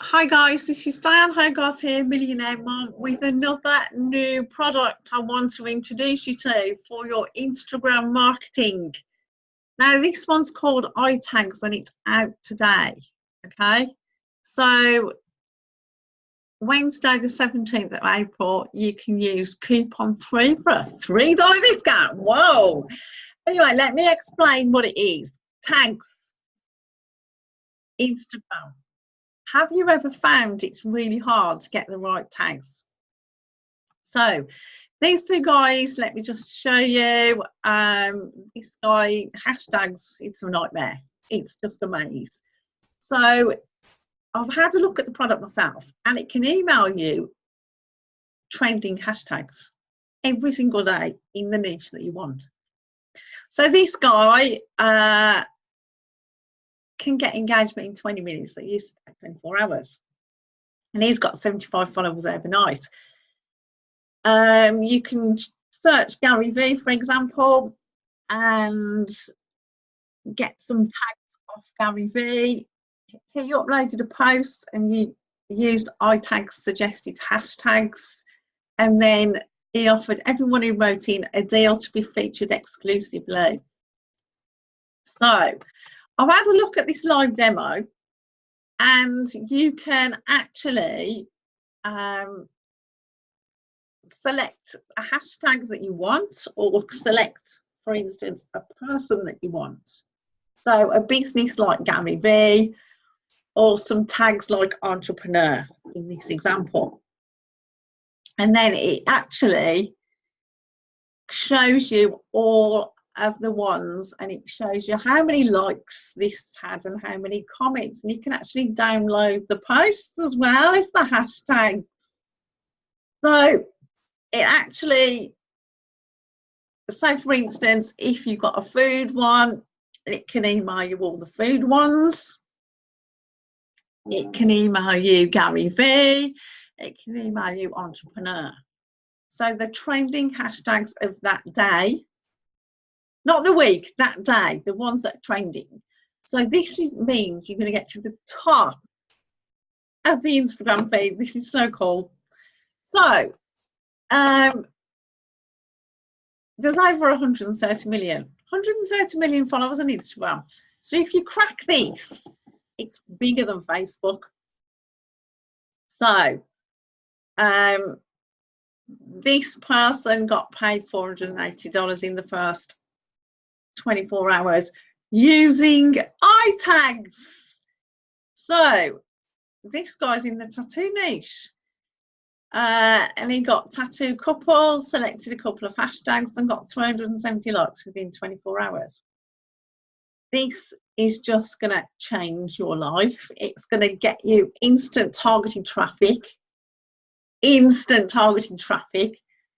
Hi guys, this is Diane Hogarth here, Millionaire Mom, with another new product I want to introduce you to for your Instagram marketing. Now this one's called Itaggz and it's out today, okay? So Wednesday the 17th of April, you can use coupon 3 for a $3 discount. Whoa! Anyway, let me explain what it is. Tags, Instagram. Have you ever found it's really hard to get the right tags? So these two guys, let me just show you. This guy, hashtags, it's a nightmare. It's just a maze. So I've had a look at the product myself and it can email you trending hashtags every single day in the niche that you want. So this guy can get engagement in 20 minutes that used to take 24 hours. And he's got 75 followers overnight. You can search Gary Vee, for example, and get some tags off Gary Vee. He uploaded a post and you used Itaggz suggested hashtags, and then he offered everyone who wrote in a deal to be featured exclusively. So I've had a look at this live demo and you can actually select a hashtag that you want, or select, for instance, a person that you want. So a business like Gary Vee, or some tags like entrepreneur in this example. And then it actually shows you all of the ones, and it shows you how many likes this had and how many comments, and you can actually download the posts as well as the hashtags. So it actually, so for instance, if you've got a food one, it can email you all the food ones. It can email you Gary Vee. It can email you entrepreneur. So the trending hashtags of that day, not the week, that day, the ones that are trending. So this means you're going to get to the top of the Instagram feed. This is so cool. So there's over 130 million followers on Instagram. So if you crack this, it's bigger than Facebook. So this person got paid $480 in the first 24 hours using Itaggz. So this guy's in the tattoo niche, and he got tattoo couples, selected a couple of hashtags and got 370 likes within 24 hours. This is just going to change your life. It's going to get you instant targeted traffic.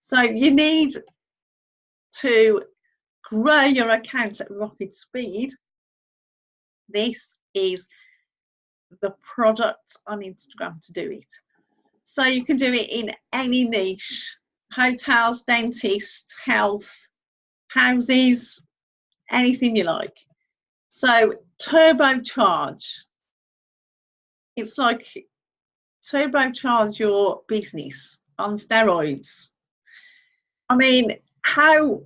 So you need to grow your account at rocket speed. This is the product on Instagram to do it. So you can do it in any niche: hotels, dentists, health, houses, anything you like. So turbocharge. It's like turbocharge your business on steroids. I mean, how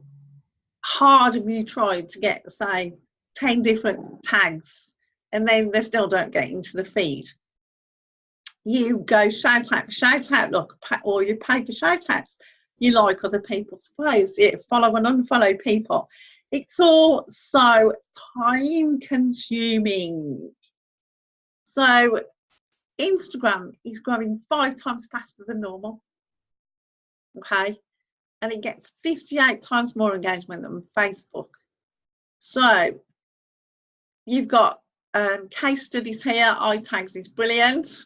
hard have you tried to get, say, 10 different tags and then they still don't get into the feed? You go shout out, look, or you pay for shout outs. You like other people's posts, you follow and unfollow people. It's all so time consuming. So Instagram is growing 5 times faster than normal, okay, and it gets 58 times more engagement than Facebook. So you've got case studies here. Itaggz is brilliant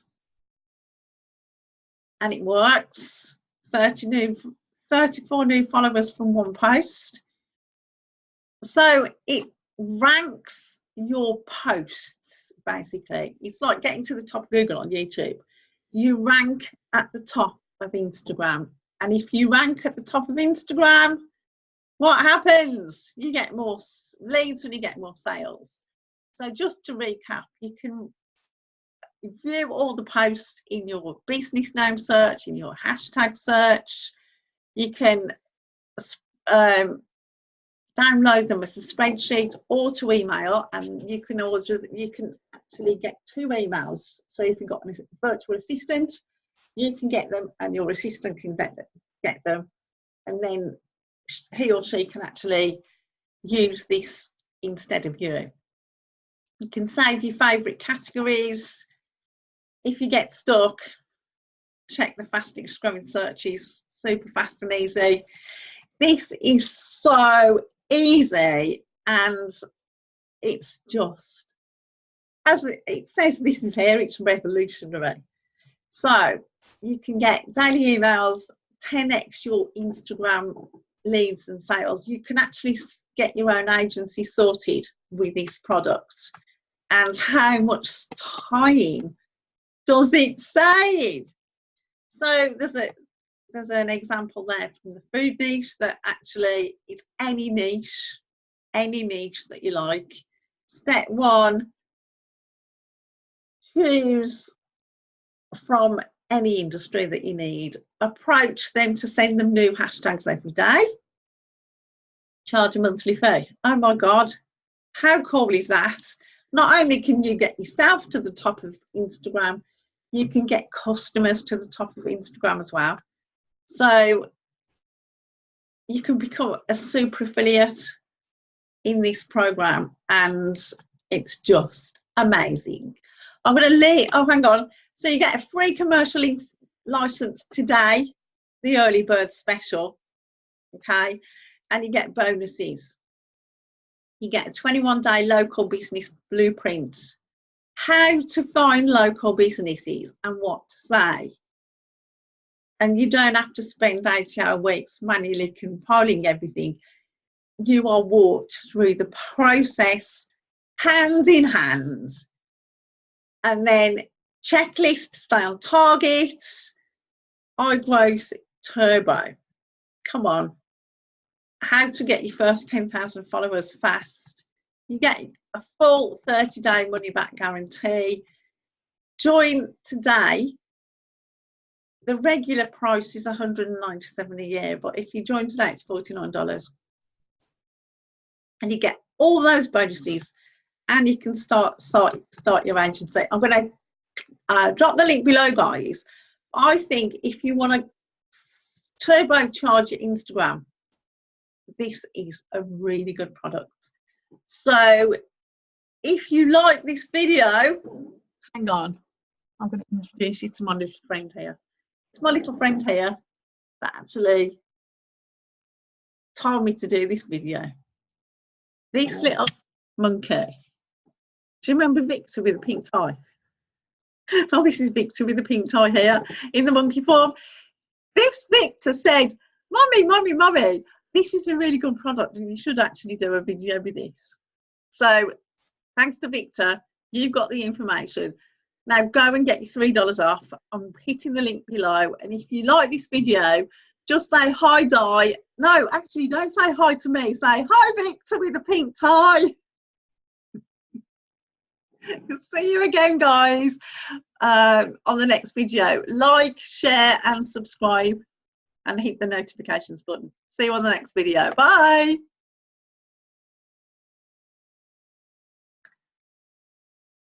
and it works. 34 new followers from one post. So it ranks your posts, basically. It's like getting to the top of Google on YouTube. You rank at the top of Instagram, and if you rank at the top of Instagram, what happens? You get more leads and you get more sales. So just to recap, view all the posts in your business name search, in your hashtag search. You can download them as a spreadsheet or to email, and you can actually get 2 emails. So if you've got a virtual assistant, you can get them and your assistant can get them, and then he or she can actually use this instead of you. You can save your favourite categories. If you get stuck, check the fastest growing searches, super fast and easy. This is so easy, and it's just, as it says, this is here, it's revolutionary. So you can get daily emails, 10x your Instagram leads and sales. You can actually get your own agency sorted with this product. And how much time does it save? So there's an example there from the food niche that actually is any niche that you like. Step 1, choose from any industry that you need. Approach them to send them new hashtags every day. Charge a monthly fee. Oh my God, how cool is that? Not only can you get yourself to the top of Instagram, you can get customers to the top of Instagram as well. So you can become a super affiliate in this program, and it's just amazing. I'm going to leave, oh hang on, so you get a free commercial license today, the early bird special, okay, and you get bonuses. You get a 21-day local business blueprint, how to find local businesses and what to say. And you don't have to spend 80-hour weeks manually compiling everything. You are walked through the process hand in hand. And then checklist, stay on target, iGrowth Turbo. Come on. How to get your first 10,000 followers fast. You get a full 30-day money-back guarantee. Join today. The regular price is $197 a year, but if you join today, it's $49. And you get all those bonuses, and you can start your agency. I'm going to drop the link below, guys. I think if you want to turbocharge your Instagram, this is a really good product. So if you like this video, hang on, I'm going to introduce you to my little friend here. It's my little friend here that actually told me to do this video. This little monkey. Do you remember Victor with a pink tie? Oh, this is Victor with a pink tie here in the monkey form. This Victor said, Mummy, this is a really good product and you should actually do a video with this. So thanks to Victor, you've got the information. Now go and get your $3 off. I'm hitting the link below. And if you like this video, just say hi, Di. No, actually don't say hi to me. Say hi, Victor with a pink tie. See you again, guys, on the next video. Like, share and subscribe and hit the notifications button. See you on the next video. Bye.